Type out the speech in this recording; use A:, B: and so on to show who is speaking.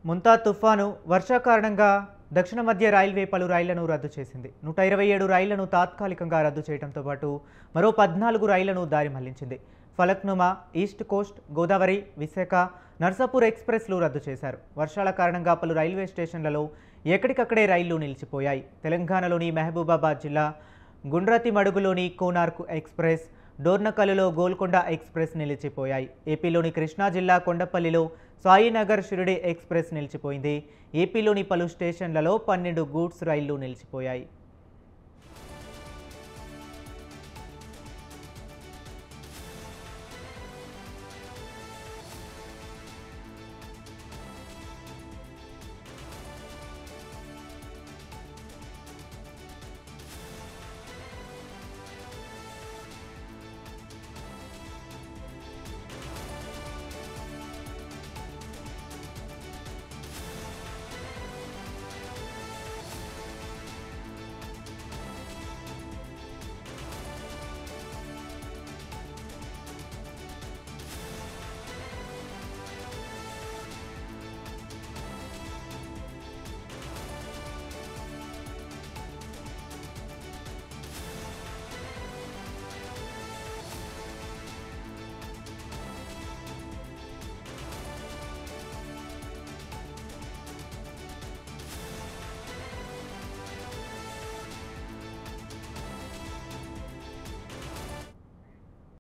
A: ముంతా తుఫాను వర్ష కారణంగా దక్షిణ మధ్య రైల్వే పలు రైళ్లను రద్దు చేసింది. 127 రైళ్లను తాత్కాలికంగా రద్దు చేయడంతో పాటు మరో 14 రైళ్లను దారి మళ్లించింది. ఫలక్నుమా, ఈస్ట్ కోస్ట్, గోదావరి, విశాఖ, నర్సాపూర్ ఎక్స్ప్రెస్లు రద్దు చేశారు. వర్షాల కారణంగా పలు రైల్వే స్టేషన్లలో ఎక్కడికక్కడే రైళ్లు నిలిచిపోయాయి. తెలంగాణలోని మహబూబాబాద్ జిల్లా గుండ్రతిమడుగులోని కోనార్క్ ఎక్స్ప్రెస్, డోర్నకల్లో గోల్కొండ ఎక్స్ప్రెస్ నిలిచిపోయాయి. ఏపీలోని కృష్ణా జిల్లా కొండపల్లిలో సాయినగర్ షిరిడి ఎక్స్ప్రెస్ నిలిచిపోయింది. ఏపీలోని పలు స్టేషన్లలో 12 గూడ్స్ రైళ్లు నిలిచిపోయాయి.